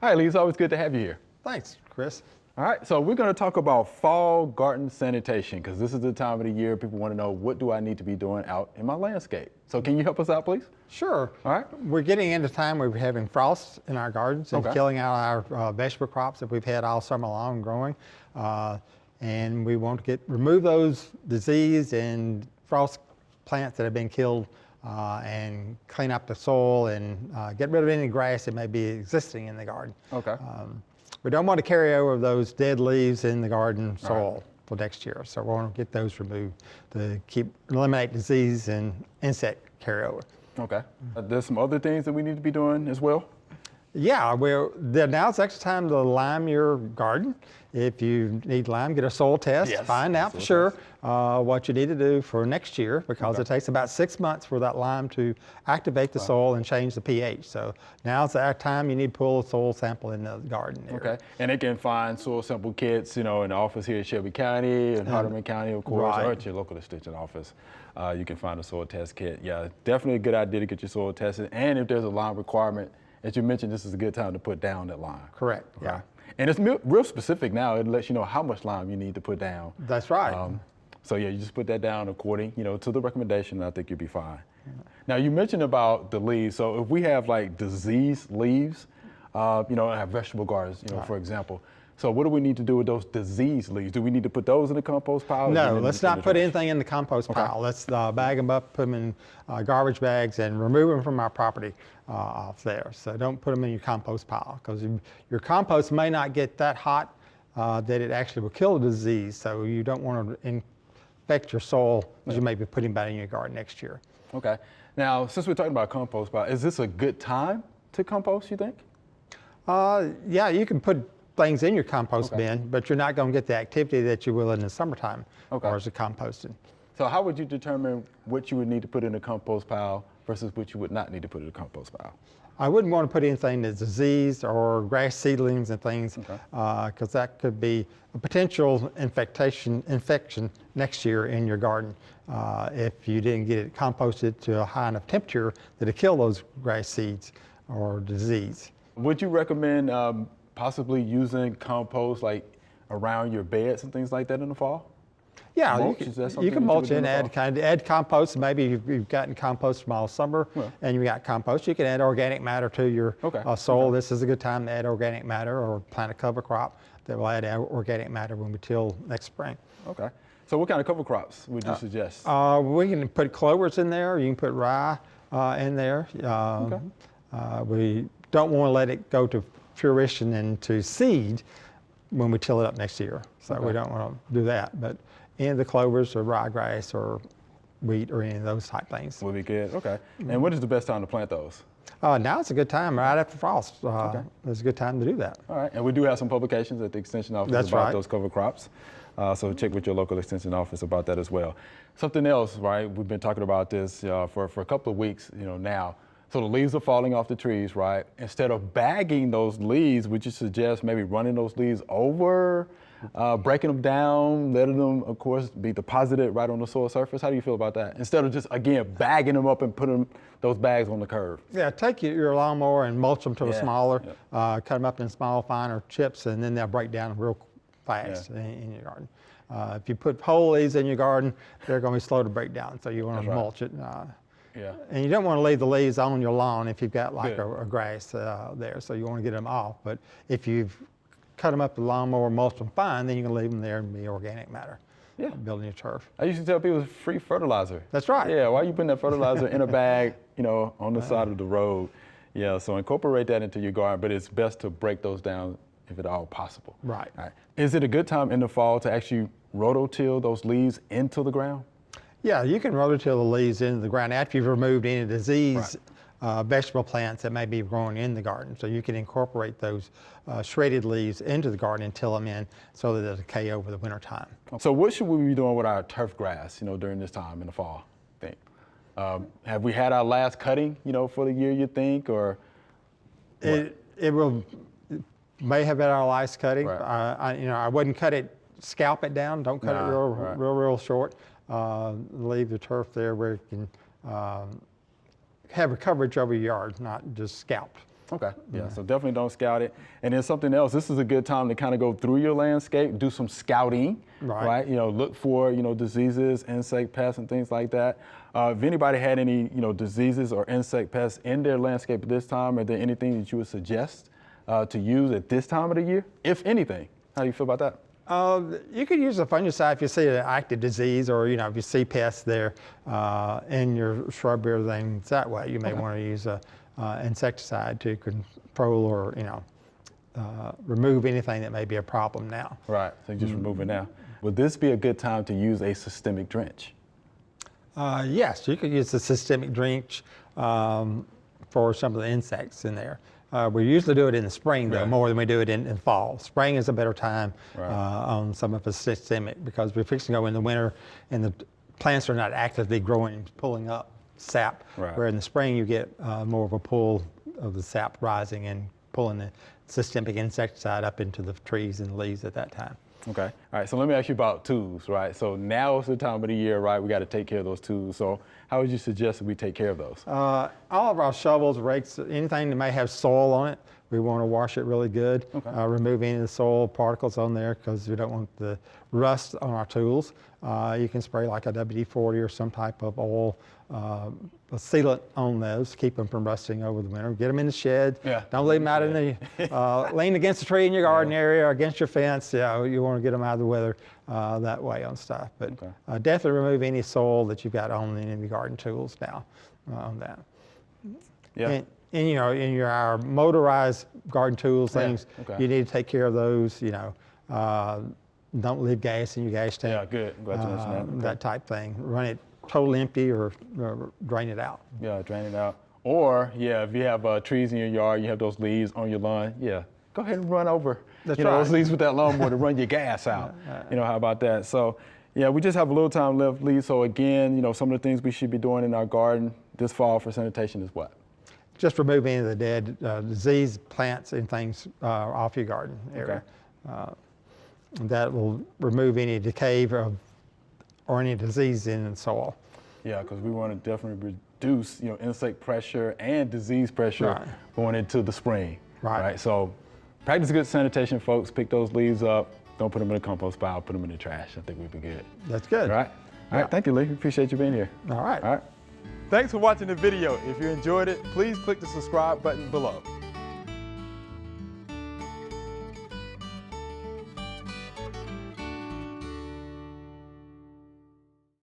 Hi, Lee. It's always good to have you here. Thanks, Chris. All right, so we're going to talk about fall garden sanitation because this is the time of the year people want to know, what do I need to be doing out in my landscape? So can you help us out, please? Sure. All right. We're getting into time where we're having frost in our gardens and killing out our vegetable crops that we've had all summer long growing. And we want to remove those disease and frost plants that have been killed and clean up the soil and get rid of any grass that may be existing in the garden. Okay. We don't want to carry over those dead leaves in the garden soil for next year. So we want to get those removed to eliminate disease and insect carryover. Okay. There's some other things that we need to be doing as well? Yeah, now it's extra time to lime your garden. If you need lime, get a soil test. Yes, Find out for sure what you need to do for next year, because it takes about 6 months for that lime to activate the soil and change the pH. So now's the time you need to pull a soil sample in the garden area. Okay, and they can find soil sample kits, in the office here in Shelby County and Hardeman County, of course, or at your local extension office. You can find a soil test kit. Yeah, definitely a good idea to get your soil tested. And if there's a lime requirement, as you mentioned, this is a good time to put down that lime. Correct, yeah. And it's real specific now. It lets you know how much lime you need to put down. That's right. So yeah, you just put that down according, to the recommendation, and I think you'll be fine. Now you mentioned about the leaves. So if we have like diseased leaves, have vegetable gardens, for example. So what do we need to do with those diseased leaves? Do we need to put those in the compost pile? No, let's not put anything in the compost pile. Let's bag them up, put them in garbage bags, and remove them from our property off there. So don't put them in your compost pile, because your compost may not get that hot that it actually will kill the disease. So you don't want to infect your soil as you may be putting back in your garden next year. Okay. Now, since we're talking about compost pile, is this a good time to compost, you think? Yeah, you can put things in your compost bin, but you're not going to get the activity that you will in the summertime as the composting. So how would you determine what you would need to put in a compost pile versus what you would not need to put in a compost pile? I wouldn't want to put anything that's diseased or grass seedlings and things, because that could be a potential infection next year in your garden if you didn't get it composted to a high enough temperature that it kill those grass seeds or disease. Would you recommend possibly using compost like around your beds and things like that in the fall? Yeah, mulch, you can mulch and add compost. Maybe you've gotten compost from all summer and you got compost. You can add organic matter to your soil. This is a good time to add organic matter, or plant a cover crop that will add organic matter when we till next spring. Okay. So what kind of cover crops would you suggest? We can put clovers in there. You can put rye in there. We don't want to let it go to fruition and to seed when we till it up next year. So we don't want to do that. But any of the clovers or ryegrass or wheat or any of those type things would be good. Okay. And what is the best time to plant those? Now it's a good time, right after frost. It's a good time to do that. All right. And we do have some publications at the Extension office about those cover crops. So check with your local Extension office about that as well. Something else, right? We've been talking about this for a couple of weeks, now. So the leaves are falling off the trees, right? Instead of bagging those leaves, would you suggest maybe running those leaves over, breaking them down, letting them, of course, be deposited right on the soil surface? How do you feel about that? Instead of just, again, bagging them up and putting those bags on the curb. Yeah, take your lawnmower and mulch them to a smaller, cut them up in small, finer chips, and then they'll break down real fast in your garden. If you put whole leaves in your garden, they're going to be slow to break down, so you want to mulch it. And you don't want to leave the leaves on your lawn if you've got like a grass there, so you want to get them off. But if you've cut them up with the lawnmower, mulch them fine, then you can leave them there and be organic matter. Building your turf. I used to tell people it's free fertilizer. That's right. Yeah, why are you putting that fertilizer in a bag, on the side of the road? Yeah, so incorporate that into your garden, but it's best to break those down if at all possible. Right. All right. Is it a good time in the fall to actually rototill those leaves into the ground? Yeah, you can rototill the leaves into the ground after you've removed any disease vegetable plants that may be growing in the garden. So you can incorporate those shredded leaves into the garden and till them in so that they'll decay over the winter time. So what should we be doing with our turf grass, during this time in the fall, I think? Have we had our last cutting, for the year, you think, or? It may have been our last cutting. I wouldn't cut it, scalp it down. Don't cut it real short. Leave the turf there where it can have a coverage over your yard, not just scalped. Okay, yeah, so definitely don't scout it. And then something else, this is a good time to kind of go through your landscape, do some scouting, right? You know, look for, you know, diseases, insect pests and things like that. If anybody had any, you know, diseases or insect pests in their landscape at this time, are there anything that you would suggest to use at this time of the year, if anything? How do you feel about that? You could use a fungicide if you see an active disease, or you know, if you see pests there in your shrubbery or things that way, you may want to use a insecticide to control or you know remove anything that may be a problem now. Right. So you just remove it now. Would this be a good time to use a systemic drench? Yes, you could use the systemic drench for some of the insects in there. We usually do it in the spring, though, more than we do it in fall. Spring is a better time on some of the systemic, because we're fixing to go in the winter and the plants are not actively growing, pulling up sap, where in the spring you get more of a pull of the sap rising and pulling the systemic insecticide up into the trees and leaves at that time. Okay. All right. So let me ask you about tools, right? So now is the time of the year, right? We got to take care of those tools. So how would you suggest that we take care of those? All of our shovels, rakes, anything that may have soil on it, we want to wash it really good. Remove any of the soil particles on there, because we don't want the rust on our tools. You can spray like a WD-40 or some type of oil a sealant on those, keep them from rusting over the winter. Get them in the shed. Don't leave them out in the, lean against the tree in your garden area or against your fence. Yeah, you want to get them out of the weather that way on stuff. But definitely remove any soil that you've got on any of your garden tools now on that. And you know, in our motorized garden tools, things, you need to take care of those, you know. Don't leave gas in your gas tank. Yeah, good. I'm glad you mentioned that. That type thing. Run it totally empty or drain it out. Yeah, drain it out. Or, if you have trees in your yard, you have those leaves on your lawn, go ahead and run over those leaves with that lawnmower to run your gas out. You know, how about that? So, we just have a little time left, Lee. So again, you know, some of the things we should be doing in our garden this fall for sanitation is what? Just remove any of the dead disease plants and things off your garden area. That will remove any decay or any disease in the soil. Yeah, because we want to definitely reduce, you know, insect pressure and disease pressure going into the spring. Right. So practice good sanitation, folks. Pick those leaves up. Don't put them in a compost pile. Put them in the trash. I think we'd be good. That's good. All right. All right. Thank you, Lee. Appreciate you being here. All right. All right. Thanks for watching the video. If you enjoyed it, please click the subscribe button below.